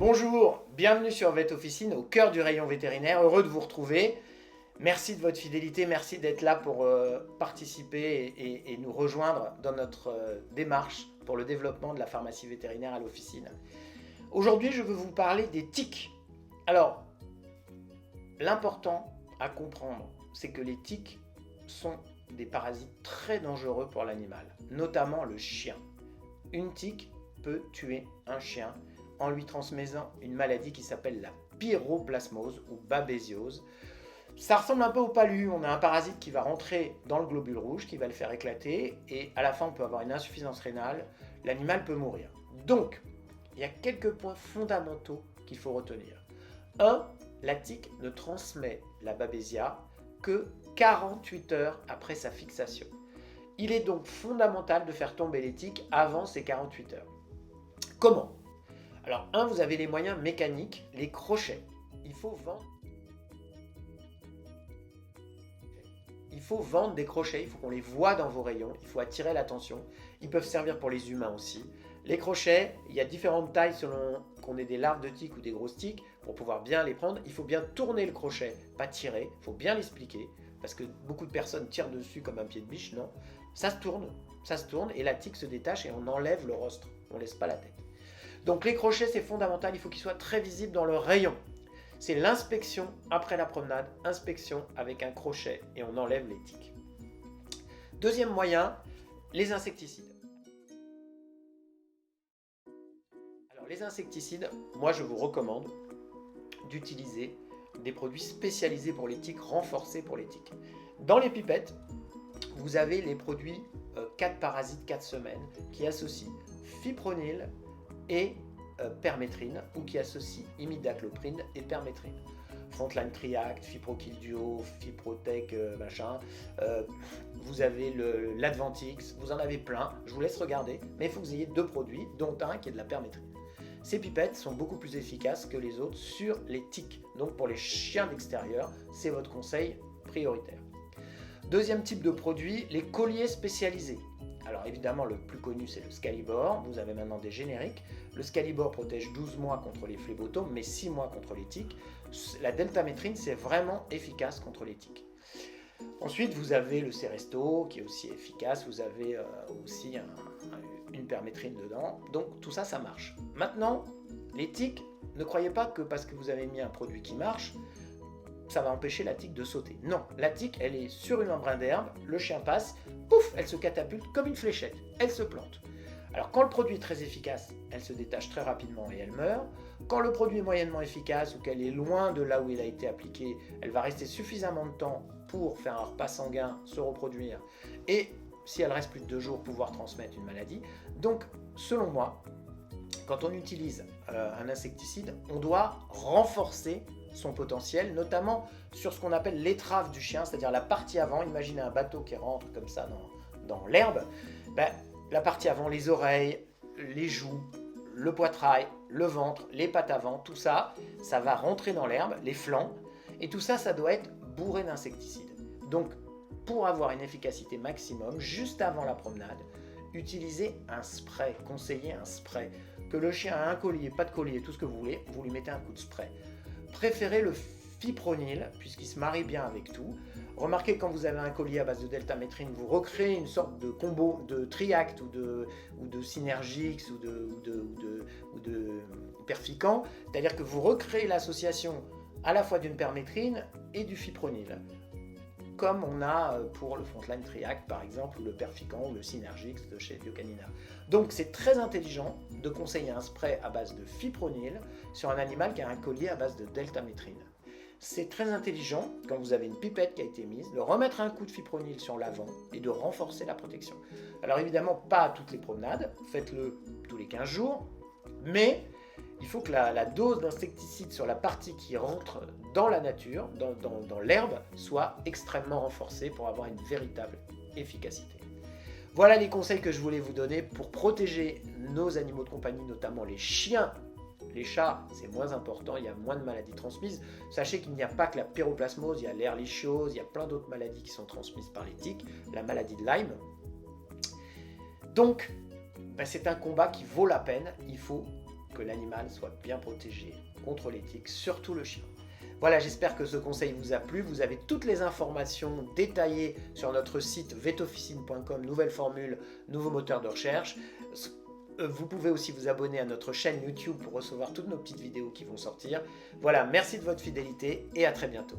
Bonjour, bienvenue sur Vet Officine, au cœur du rayon vétérinaire, heureux de vous retrouver. Merci de votre fidélité, merci d'être là pour participer et nous rejoindre dans notre démarche pour le développement de la pharmacie vétérinaire à l'officine. Aujourd'hui, je veux vous parler des tiques. Alors, l'important à comprendre, c'est que les tiques sont des parasites très dangereux pour l'animal, notamment le chien. Une tique peut tuer un chien en lui transmettant une maladie qui s'appelle la pyroplasmose ou babésiose. Ça ressemble un peu au palu, on a un parasite qui va rentrer dans le globule rouge, qui va le faire éclater, et à la fin on peut avoir une insuffisance rénale, l'animal peut mourir. Donc, il y a quelques points fondamentaux qu'il faut retenir. 1. La tique ne transmet la babésia que 48 heures après sa fixation. Il est donc fondamental de faire tomber les tiques avant ces 48 heures. Comment ? Alors, vous avez les moyens mécaniques, les crochets. Il faut vendre des crochets, il faut qu'on les voie dans vos rayons, il faut attirer l'attention. Ils peuvent servir pour les humains aussi. Les crochets, il y a différentes tailles selon qu'on ait des larves de tiques ou des grosses tiques. Pour pouvoir bien les prendre, il faut bien tourner le crochet, pas tirer. Il faut bien l'expliquer, parce que beaucoup de personnes tirent dessus comme un pied de biche. Non, ça se tourne et la tique se détache et on enlève le rostre. On ne laisse pas la tête. Donc les crochets, c'est fondamental, il faut qu'ils soient très visibles dans le rayon. C'est l'inspection après la promenade, inspection avec un crochet et on enlève les tiques. Deuxième moyen, les insecticides. Alors les insecticides, moi je vous recommande d'utiliser des produits spécialisés pour les tiques, renforcés pour les tiques. Dans les pipettes, vous avez les produits 4 parasites 4 semaines qui associent fipronil et permétrine ou qui associent imidacloprine et permétrine. Frontline Triact, Fiprokill Duo, Fiprotec, vous avez l'Advantix, vous en avez plein, je vous laisse regarder, mais il faut que vous ayez 2 produits, dont un qui est de la permétrine. Ces pipettes sont beaucoup plus efficaces que les autres sur les tiques, donc pour les chiens d'extérieur, c'est votre conseil prioritaire. Deuxième type de produit, les colliers spécialisés. Alors évidemment, le plus connu, c'est le Scalibor. Vous avez maintenant des génériques. Le Scalibor protège 12 mois contre les phlébotomes, mais 6 mois contre les tiques. La deltamétrine, c'est vraiment efficace contre les tiques. Ensuite, vous avez le Seresto, qui est aussi efficace. Vous avez aussi une permétrine dedans. Donc tout ça, ça marche. Maintenant, les tiques, ne croyez pas que parce que vous avez mis un produit qui marche, ça va empêcher la tique de sauter. Non, la tique, elle est sur une membrane d'herbe, le chien passe, pouf, elle se catapulte comme une fléchette, elle se plante. Alors quand le produit est très efficace, elle se détache très rapidement et elle meurt. Quand le produit est moyennement efficace ou qu'elle est loin de là où il a été appliqué, elle va rester suffisamment de temps pour faire un repas sanguin, se reproduire et si elle reste plus de 2 jours, pouvoir transmettre une maladie. Donc, selon moi, quand on utilise un insecticide, on doit renforcer son potentiel, notamment sur ce qu'on appelle l'étrave du chien, c'est-à-dire la partie avant. Imaginez un bateau qui rentre comme ça dans l'herbe. La partie avant, les oreilles, les joues, le poitrail, le ventre, les pattes avant, tout ça, ça va rentrer dans l'herbe, les flancs, et tout ça, ça doit être bourré d'insecticides. Donc, pour avoir une efficacité maximum, juste avant la promenade, utilisez un spray, conseillez un spray. Que le chien a un collier, pas de collier, tout ce que vous voulez, vous lui mettez un coup de spray. Préférez le fipronil, puisqu'il se marie bien avec tout. Remarquez quand vous avez un collier à base de deltamétrine, vous recréez une sorte de combo de Triact ou de Synergix ou de Perficant, c'est-à-dire que vous recréez l'association à la fois d'une permétrine et du fipronil, comme on a pour le Frontline Triact par exemple, ou le Perficant ou le Synergix de chez Biocanina. Donc c'est très intelligent de conseiller un spray à base de fipronil sur un animal qui a un collier à base de deltamétrine. C'est très intelligent, quand vous avez une pipette qui a été mise, de remettre un coup de fipronil sur l'avant et de renforcer la protection. Alors évidemment, pas à toutes les promenades, faites-le tous les 15 jours, mais il faut que la dose d'insecticide sur la partie qui rentre dans la nature, dans l'herbe, soit extrêmement renforcée pour avoir une véritable efficacité. Voilà les conseils que je voulais vous donner pour protéger nos animaux de compagnie, notamment les chiens. Les chats, c'est moins important, il y a moins de maladies transmises. Sachez qu'il n'y a pas que la pyroplasmose, il y a l'ehrlichiose, il y a plein d'autres maladies qui sont transmises par les tiques, la maladie de Lyme. Donc, c'est un combat qui vaut la peine, il faut que l'animal soit bien protégé contre les tiques, surtout le chien. Voilà, j'espère que ce conseil vous a plu. Vous avez toutes les informations détaillées sur notre site vetofficine.com, nouvelle formule, nouveau moteur de recherche. Vous pouvez aussi vous abonner à notre chaîne YouTube pour recevoir toutes nos petites vidéos qui vont sortir. Voilà, merci de votre fidélité et à très bientôt.